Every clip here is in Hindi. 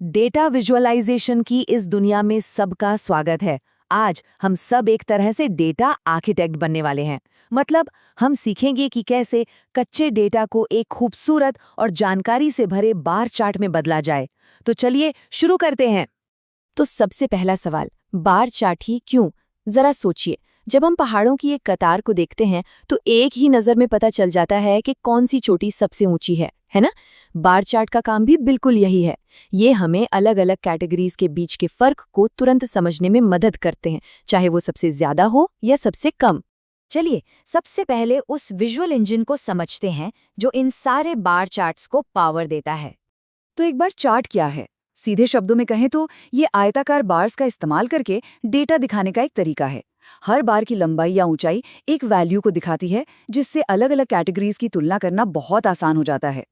डेटा विजुअलाइजेशन की इस दुनिया में सबका स्वागत है। आज हम सब एक तरह से डेटा आर्किटेक्ट बनने वाले हैं। मतलब हम सीखेंगे कि कैसे कच्चे डेटा को एक खूबसूरत और जानकारी से भरे बार चार्ट में बदला जाए। तो चलिए शुरू करते हैं। तो सबसे पहला सवाल, बार चार्ट ही क्यों? जरा सोचिए, जब हम पहाड़ों की एक कतार को देखते हैं तो एक ही नज़र में पता चल जाता है कि कौन सी चोटी सबसे ऊंची है ना? बार चार्ट का काम भी बिल्कुल यही है। ये हमें अलग अलग कैटेगरीज के बीच के फर्क को तुरंत समझने में मदद करते हैं, चाहे वो सबसे ज्यादा हो या सबसे कम। चलिए सबसे पहले उस विजुअल इंजन को समझते हैं जो इन सारे बार चार्ट्स को पावर देता है। तो एक बार चार्ट क्या है? सीधे शब्दों में कहें तो ये आयताकार बार्स का इस्तेमाल करके डेटा दिखाने का एक तरीका है। हर बार की लंबाई या ऊंचाई एक वैल्यू को दिखाती है, जिससे अलग अलग कैटेगरीज की तुलना करना बहुत आसान हो जाता है।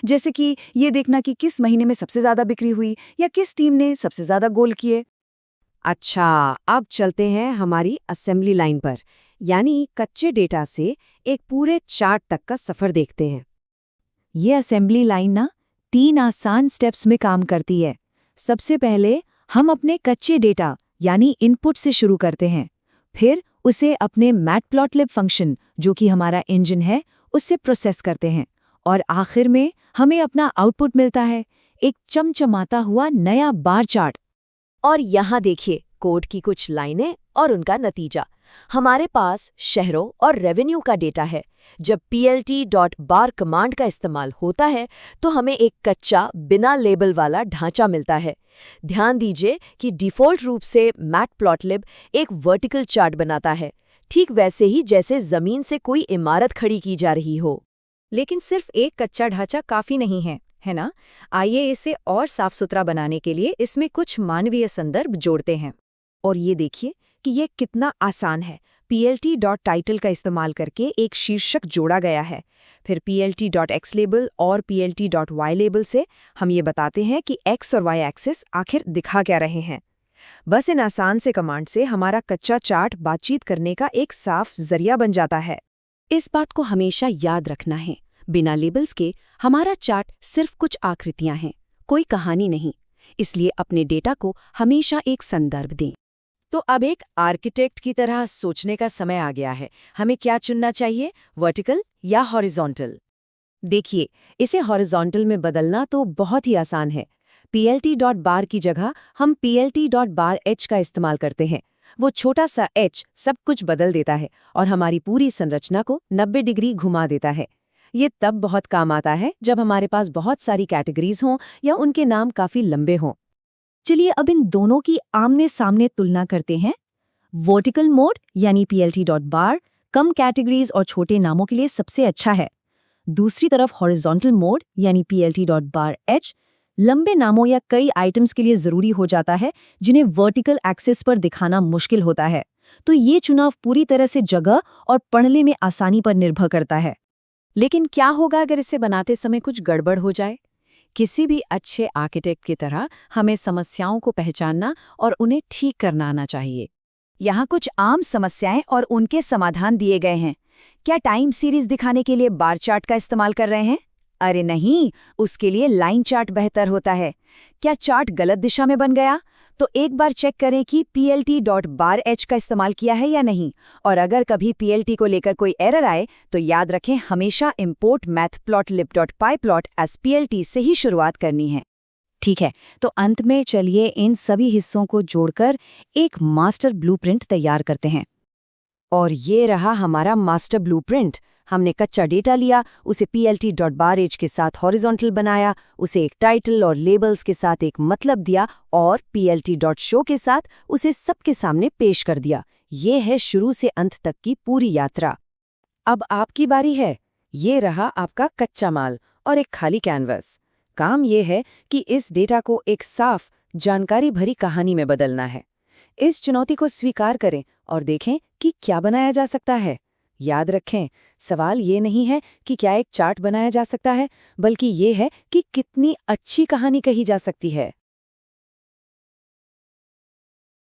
जैसे कि ये देखना कि किस महीने में सबसे ज्यादा बिक्री हुई या किस टीम ने सबसे ज्यादा गोल किए। अच्छा, अब चलते हैं हमारी असेंबली लाइन पर, यानी कच्चे डेटा से एक पूरे चार्ट तक का सफर देखते हैं। ये असेंबली लाइन ना 3 आसान स्टेप्स में काम करती है। सबसे पहले हम अपने कच्चे डेटा यानी इनपुट से शुरू करते हैं। फिर उसे अपने मैटप्लॉटलिब फंक्शन, जो कि हमारा इंजन है, उससे प्रोसेस करते हैं। और आखिर में हमें अपना आउटपुट मिलता है, एक चमचमाता हुआ नया बार चार्ट। और यहाँ देखिए कोड की कुछ लाइनें और उनका नतीजा। हमारे पास शहरों और रेवेन्यू का डेटा है। जब plt.bar कमांड का इस्तेमाल होता है तो हमें एक कच्चा बिना लेबल वाला ढांचा मिलता है। ध्यान दीजिए कि डिफ़ॉल्ट रूप से मैटप्लॉटलिब एक वर्टिकल चार्ट बनाता है, ठीक वैसे ही जैसे जमीन से कोई इमारत खड़ी की जा रही हो। लेकिन सिर्फ एक कच्चा ढांचा काफी नहीं है ना? आइए इसे और साफ सुथरा बनाने के लिए इसमें कुछ मानवीय संदर्भ जोड़ते हैं। और ये देखिए कि ये कितना आसान है। plt.title का इस्तेमाल करके एक शीर्षक जोड़ा गया है। फिर plt.xlabel और plt.ylabel से हम ये बताते हैं कि x और y एक्सिस आखिर दिखा क्या रहे हैं। बस इन आसान से कमांड से हमारा कच्चा चार्ट बातचीत करने का एक साफ जरिया बन जाता है। इस बात को हमेशा याद रखना है, बिना लेबल्स के हमारा चार्ट सिर्फ कुछ आकृतियां हैं, कोई कहानी नहीं। इसलिए अपने डेटा को हमेशा एक संदर्भ दें। तो अब एक आर्किटेक्ट की तरह सोचने का समय आ गया है। हमें क्या चुनना चाहिए, वर्टिकल या हॉरिजॉन्टल? देखिए, इसे हॉरिजॉन्टल में बदलना तो बहुत ही आसान है। plt.bar की जगह हम plt.barh का इस्तेमाल करते हैं। वो छोटा सा h सब कुछ बदल देता है और हमारी पूरी संरचना को 90 डिग्री घुमा देता है। ये तब बहुत काम आता है जब हमारे पास बहुत सारी कैटेगरीज हों या उनके नाम काफी लंबे हों। चलिए अब इन दोनों की आमने सामने तुलना करते हैं। वर्टिकल मोड यानी plt.bar कम कैटेगरीज और छोटे नामों के लिए सबसे अच्छा है। दूसरी तरफ हॉरिजॉन्टल मोड यानी plt.barh लंबे नामों या कई आइटम्स के लिए जरूरी हो जाता है, जिन्हें वर्टिकल एक्सिस पर दिखाना मुश्किल होता है। तो ये चुनाव पूरी तरह से जगह और पढ़ने में आसानी पर निर्भर करता है। लेकिन क्या होगा अगर इसे बनाते समय कुछ गड़बड़ हो जाए? किसी भी अच्छे आर्किटेक्ट की तरह हमें समस्याओं को पहचानना और उन्हें ठीक करना आना चाहिए। यहाँ कुछ आम समस्याएं और उनके समाधान दिए गए हैं। क्या टाइम सीरीज दिखाने के लिए बार चार्ट का इस्तेमाल कर रहे हैं? अरे नहीं, उसके लिए लाइन चार्ट बेहतर होता है। क्या चार्ट गलत दिशा में बन गया? तो एक बार चेक करें कि plt.barh का इस्तेमाल किया है या नहीं। और अगर कभी plt को लेकर कोई एरर आए तो याद रखें, हमेशा import matplotlib.pyplot as plt से ही शुरुआत करनी है। ठीक है, तो अंत में चलिए इन सभी हिस्सों को जोड़कर एक मास्टर ब्लूप्रिंट तैयार करते हैं। और ये रहा हमारा मास्टर ब्लूप्रिंट। हमने कच्चा डेटा लिया, उसे plt.barh के साथ हॉरिजॉन्टल बनाया, उसे एक टाइटल और लेबल्स के साथ एक मतलब दिया और plt.show के साथ उसे सबके सामने पेश कर दिया। ये है शुरू से अंत तक की पूरी यात्रा। अब आपकी बारी है। ये रहा आपका कच्चा माल और एक खाली कैनवस। काम ये है कि इस डेटा को एक साफ, जानकारी भरी कहानी में बदलना है। इस चुनौती को स्वीकार करें और देखें कि क्या बनाया जा सकता है। याद रखें, सवाल ये नहीं है कि क्या एक चार्ट बनाया जा सकता है, बल्कि ये है कि कितनी अच्छी कहानी कही जा सकती है।